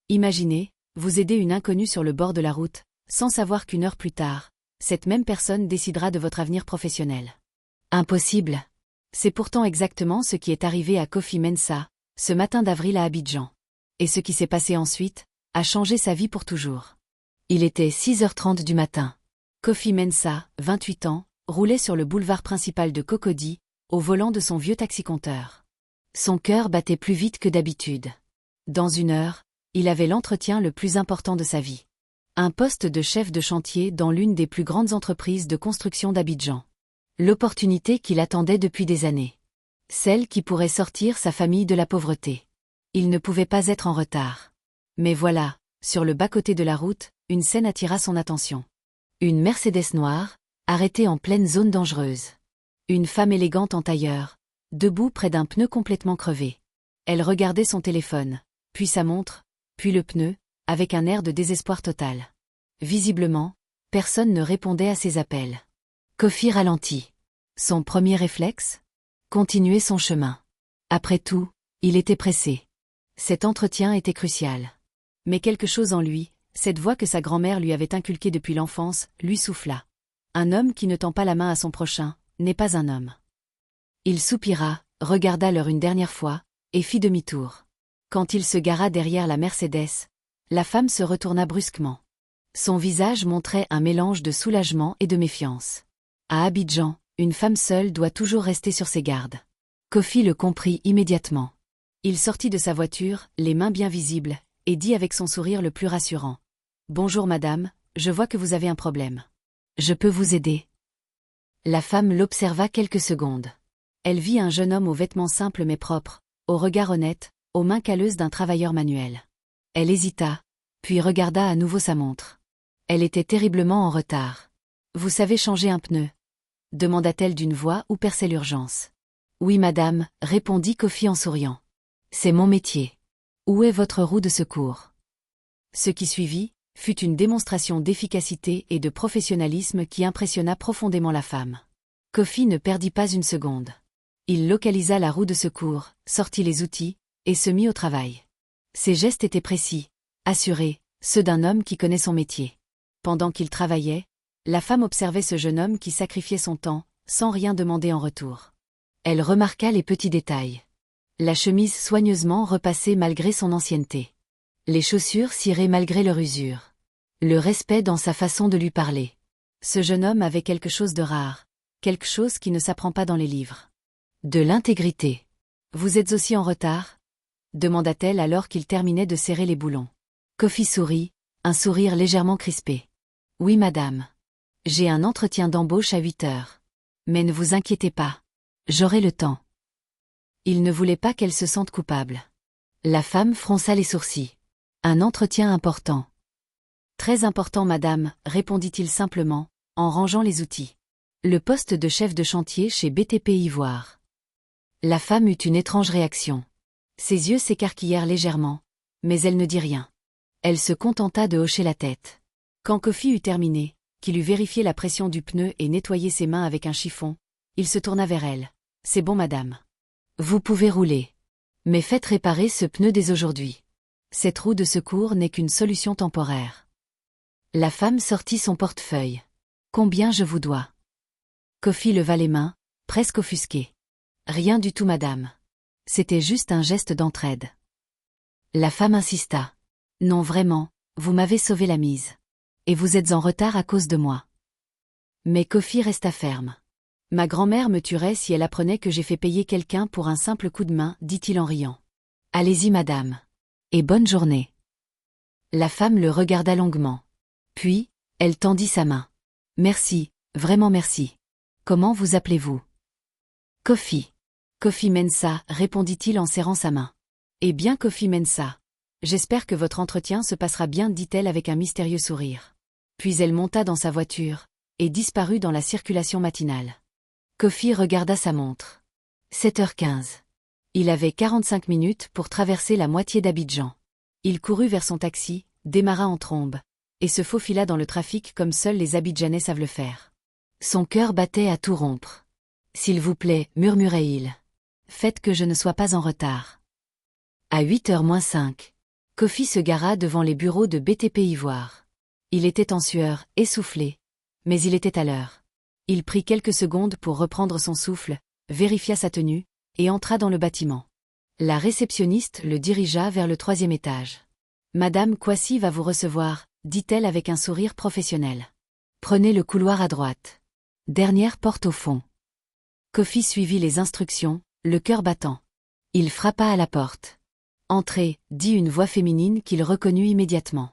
Imaginez, vous aidez une inconnue sur le bord de la route, sans savoir qu'une heure plus tard, cette même personne décidera de votre avenir professionnel. Impossible. C'est pourtant exactement ce qui est arrivé à Kofi Mensah, ce matin d'avril à Abidjan. Et ce qui s'est passé ensuite, a changé sa vie pour toujours. Il était 6h30 du matin. Kofi Mensah, 28 ans, roulait sur le boulevard principal de Cocody, au volant de son vieux taxi-compteur. Son cœur battait plus vite que d'habitude. Dans une heure, il avait l'entretien le plus important de sa vie. Un poste de chef de chantier dans l'une des plus grandes entreprises de construction d'Abidjan. L'opportunité qu'il attendait depuis des années. Celle qui pourrait sortir sa famille de la pauvreté. Il ne pouvait pas être en retard. Mais voilà, sur le bas-côté de la route, une scène attira son attention. Une Mercedes noire, arrêtée en pleine zone dangereuse. Une femme élégante en tailleur, debout près d'un pneu complètement crevé. Elle regardait son téléphone, puis sa montre, puis le pneu, avec un air de désespoir total. Visiblement, personne ne répondait à ses appels. Kofi ralentit. Son premier réflexe ? Continuer son chemin. Après tout, il était pressé. Cet entretien était crucial. Mais quelque chose en lui, cette voix que sa grand-mère lui avait inculquée depuis l'enfance, lui souffla. Un homme qui ne tend pas la main à son prochain, n'est pas un homme. Il soupira, regarda l'heure une dernière fois, et fit demi-tour. Quand il se gara derrière la Mercedes, la femme se retourna brusquement. Son visage montrait un mélange de soulagement et de méfiance. À Abidjan, une femme seule doit toujours rester sur ses gardes. Kofi le comprit immédiatement. Il sortit de sa voiture, les mains bien visibles, et dit avec son sourire le plus rassurant. « Bonjour madame, je vois que vous avez un problème. Je peux vous aider ?» La femme l'observa quelques secondes. Elle vit un jeune homme aux vêtements simples mais propres, au regard honnête, aux mains calleuses d'un travailleur manuel. Elle hésita, puis regarda à nouveau sa montre. Elle était terriblement en retard. « Vous savez changer un pneu ?» demanda-t-elle d'une voix où perçait l'urgence. « Oui madame, répondit Kofi en souriant. C'est mon métier. Où est votre roue de secours ?» Ce qui suivit fut une démonstration d'efficacité et de professionnalisme qui impressionna profondément la femme. Kofi ne perdit pas une seconde. Il localisa la roue de secours, sortit les outils, et se mit au travail. Ses gestes étaient précis, assurés, ceux d'un homme qui connaît son métier. Pendant qu'il travaillait, la femme observait ce jeune homme qui sacrifiait son temps, sans rien demander en retour. Elle remarqua les petits détails. La chemise soigneusement repassée malgré son ancienneté. Les chaussures cirées malgré leur usure. Le respect dans sa façon de lui parler. Ce jeune homme avait quelque chose de rare, quelque chose qui ne s'apprend pas dans les livres. De l'intégrité. « Vous êtes aussi en retard ?» demanda-t-elle alors qu'il terminait de serrer les boulons. Kofi sourit, un sourire légèrement crispé. « Oui madame. J'ai un entretien d'embauche à 8 heures. Mais ne vous inquiétez pas. J'aurai le temps. » Il ne voulait pas qu'elle se sente coupable. La femme fronça les sourcils. « Un entretien important. »« Très important madame, » répondit-il simplement, en rangeant les outils. Le poste de chef de chantier chez BTP Ivoire. La femme eut une étrange réaction. Ses yeux s'écarquillèrent légèrement, mais elle ne dit rien. Elle se contenta de hocher la tête. Quand Kofi eut terminé, qu'il eut vérifié la pression du pneu et nettoyé ses mains avec un chiffon, il se tourna vers elle. « C'est bon madame. Vous pouvez rouler. Mais faites réparer ce pneu dès aujourd'hui. Cette roue de secours n'est qu'une solution temporaire. » La femme sortit son portefeuille. « Combien je vous dois ?» Kofi leva les mains, presque offusqué. « Rien du tout madame. C'était juste un geste d'entraide. » La femme insista. « Non vraiment, vous m'avez sauvé la mise. Et vous êtes en retard à cause de moi. » Mais Kofi resta ferme. « Ma grand-mère me tuerait si elle apprenait que j'ai fait payer quelqu'un pour un simple coup de main, dit-il en riant. Allez-y madame. Et bonne journée. » La femme le regarda longuement. Puis, elle tendit sa main. « Merci, vraiment merci. Comment vous appelez-vous » ? Kofi. Kofi Mensah, répondit-il en serrant sa main. Eh bien Kofi Mensah. J'espère que votre entretien se passera bien, dit-elle avec un mystérieux sourire. Puis elle monta dans sa voiture, et disparut dans la circulation matinale. Kofi regarda sa montre. 7h15. Il avait 45 minutes pour traverser la moitié d'Abidjan. Il courut vers son taxi, démarra en trombe, et se faufila dans le trafic comme seuls les Abidjanais savent le faire. Son cœur battait à tout rompre. « S'il vous plaît, murmurait-il. Faites que je ne sois pas en retard. » À 8h moins 5. Kofi se gara devant les bureaux de BTP Ivoire. Il était en sueur, essoufflé. Mais il était à l'heure. Il prit quelques secondes pour reprendre son souffle, vérifia sa tenue, et entra dans le bâtiment. La réceptionniste le dirigea vers le 3e étage. Madame Kwasi va vous recevoir, dit-elle avec un sourire professionnel. Prenez le couloir à droite. Dernière porte au fond. Kofi suivit les instructions, le cœur battant. Il frappa à la porte. Entrez, dit une voix féminine qu'il reconnut immédiatement.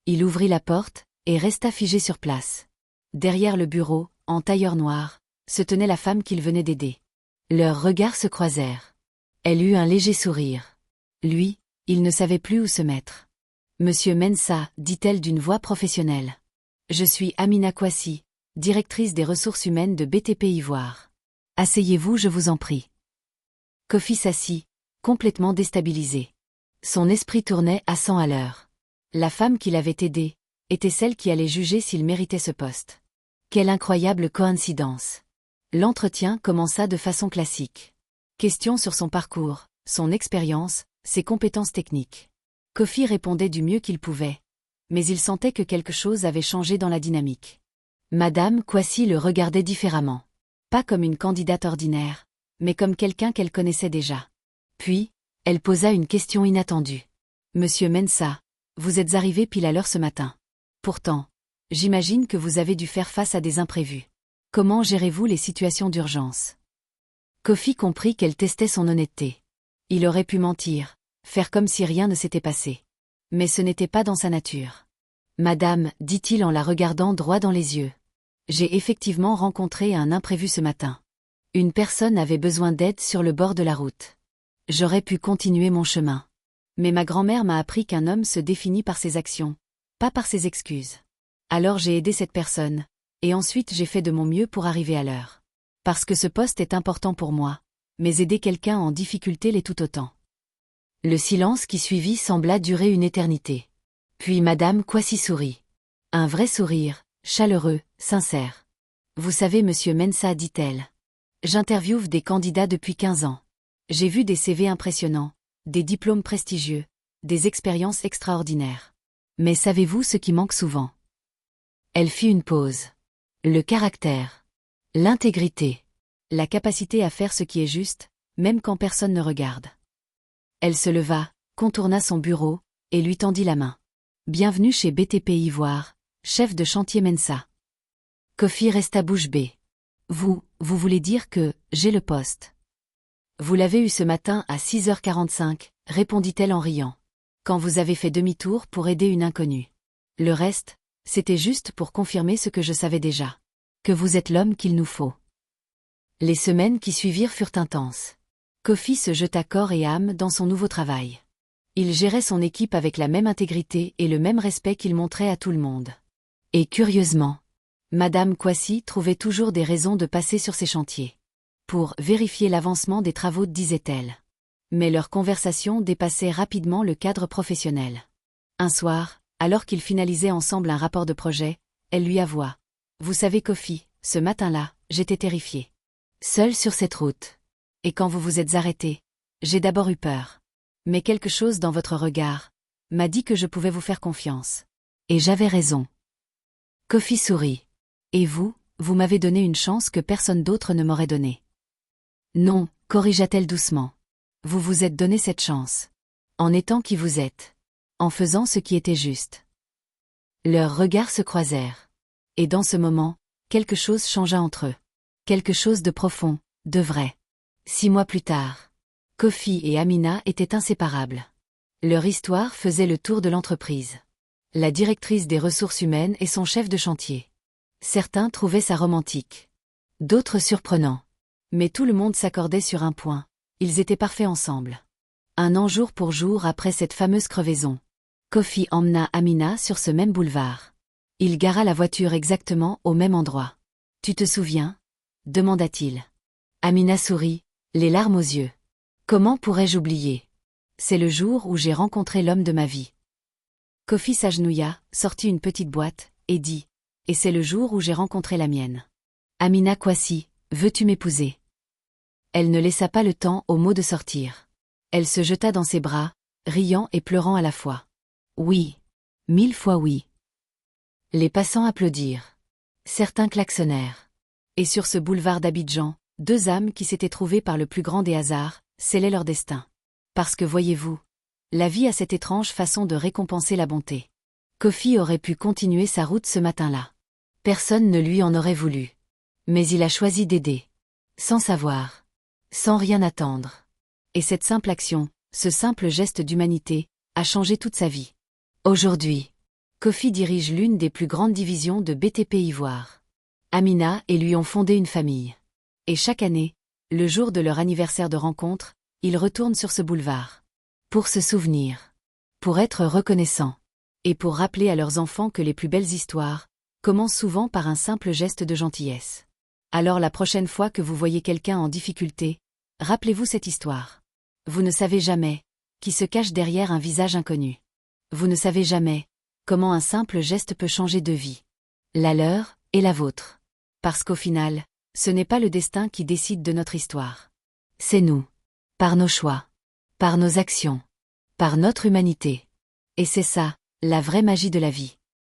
Il ouvrit la porte, et resta figé sur place. Derrière le bureau, en tailleur noir, se tenait la femme qu'il venait d'aider. Leurs regards se croisèrent. Elle eut un léger sourire. Lui, il ne savait plus où se mettre. Monsieur Mensah, dit-elle d'une voix professionnelle. Je suis Amina Kwasi, directrice des ressources humaines de BTP Ivoire. Asseyez-vous, je vous en prie. Kofi s'assit, complètement déstabilisé. Son esprit tournait à 100 à l'heure. La femme qui l'avait aidé était celle qui allait juger s'il méritait ce poste. Quelle incroyable coïncidence. L'entretien commença de façon classique. Questions sur son parcours, son expérience, ses compétences techniques. Kofi répondait du mieux qu'il pouvait, mais il sentait que quelque chose avait changé dans la dynamique. Madame Kwasi le regardait différemment. Pas comme une candidate ordinaire, mais comme quelqu'un qu'elle connaissait déjà. Puis, elle posa une question inattendue. Monsieur Mensah, vous êtes arrivé pile à l'heure ce matin. Pourtant, j'imagine que vous avez dû faire face à des imprévus. Comment gérez-vous les situations d'urgence? Kofi comprit qu'elle testait son honnêteté. Il aurait pu mentir, faire comme si rien ne s'était passé. Mais ce n'était pas dans sa nature. Madame, dit-il en la regardant droit dans les yeux. J'ai effectivement rencontré un imprévu ce matin. Une personne avait besoin d'aide sur le bord de la route. J'aurais pu continuer mon chemin. Mais ma grand-mère m'a appris qu'un homme se définit par ses actions, pas par ses excuses. Alors j'ai aidé cette personne, et ensuite j'ai fait de mon mieux pour arriver à l'heure. Parce que ce poste est important pour moi, mais aider quelqu'un en difficulté l'est tout autant. Le silence qui suivit sembla durer une éternité. Puis Madame Kwasi sourit. Un vrai sourire, chaleureux, sincère. Vous savez, Monsieur Mensah, dit-elle. J'interviewe des candidats depuis 15 ans. J'ai vu des CV impressionnants, des diplômes prestigieux, des expériences extraordinaires. Mais savez-vous ce qui manque souvent? Elle fit une pause. Le caractère. L'intégrité. La capacité à faire ce qui est juste, même quand personne ne regarde. Elle se leva, contourna son bureau, et lui tendit la main. Bienvenue chez BTP Ivoire, chef de chantier Mensah. Kofi resta bouche bée. Vous voulez dire que, j'ai le poste. Vous l'avez eu ce matin à 6h45, répondit-elle en riant. Quand vous avez fait demi-tour pour aider une inconnue. Le reste, c'était juste pour confirmer ce que je savais déjà. Que vous êtes l'homme qu'il nous faut. Les semaines qui suivirent furent intenses. Kofi se jeta corps et âme dans son nouveau travail. Il gérait son équipe avec la même intégrité et le même respect qu'il montrait à tout le monde. Et curieusement, Madame Kwasi trouvait toujours des raisons de passer sur ses chantiers. Pour vérifier l'avancement des travaux, disait-elle. Mais leur conversation dépassait rapidement le cadre professionnel. Un soir, alors qu'ils finalisaient ensemble un rapport de projet, elle lui avoua. Vous savez Kofi, ce matin-là, j'étais terrifiée. Seule sur cette route. Et quand vous vous êtes arrêté, j'ai d'abord eu peur. Mais quelque chose dans votre regard m'a dit que je pouvais vous faire confiance. Et j'avais raison. Kofi sourit. Et vous m'avez donné une chance que personne d'autre ne m'aurait donnée. Non, corrigea-t-elle doucement. Vous vous êtes donné cette chance. En étant qui vous êtes. En faisant ce qui était juste. Leurs regards se croisèrent. Et dans ce moment, quelque chose changea entre eux. Quelque chose de profond, de vrai. 6 mois plus tard, Kofi et Amina étaient inséparables. Leur histoire faisait le tour de l'entreprise. La directrice des ressources humaines et son chef de chantier. Certains trouvaient ça romantique. D'autres surprenant. Mais tout le monde s'accordait sur un point. Ils étaient parfaits ensemble. Un an jour pour jour après cette fameuse crevaison. Kofi emmena Amina sur ce même boulevard. Il gara la voiture exactement au même endroit. « Tu te souviens ?» demanda-t-il. Amina sourit, les larmes aux yeux. « Comment pourrais-je oublier ? C'est le jour où j'ai rencontré l'homme de ma vie. » Kofi s'agenouilla, sortit une petite boîte, et dit « Et c'est le jour où j'ai rencontré la mienne. » Amina Kwasi, veux-tu m'épouser ? Elle ne laissa pas le temps aux mots de sortir. Elle se jeta dans ses bras, riant et pleurant à la fois. Oui. 1000 fois oui. Les passants applaudirent. Certains klaxonnèrent. Et sur ce boulevard d'Abidjan, deux âmes qui s'étaient trouvées par le plus grand des hasards, scellaient leur destin. Parce que voyez-vous, la vie a cette étrange façon de récompenser la bonté. Kofi aurait pu continuer sa route ce matin-là. Personne ne lui en aurait voulu. Mais il a choisi d'aider. Sans savoir. Sans rien attendre. Et cette simple action, ce simple geste d'humanité, a changé toute sa vie. Aujourd'hui, Kofi dirige l'une des plus grandes divisions de BTP Ivoire. Amina et lui ont fondé une famille. Et chaque année, le jour de leur anniversaire de rencontre, ils retournent sur ce boulevard. Pour se souvenir. Pour être reconnaissants. Et pour rappeler à leurs enfants que les plus belles histoires commencent souvent par un simple geste de gentillesse. Alors la prochaine fois que vous voyez quelqu'un en difficulté, rappelez-vous cette histoire. Vous ne savez jamais qui se cache derrière un visage inconnu. Vous ne savez jamais comment un simple geste peut changer de vie. La leur et la vôtre. Parce qu'au final, ce n'est pas le destin qui décide de notre histoire. C'est nous. Par nos choix. Par nos actions. Par notre humanité. Et c'est ça, la vraie magie de la vie.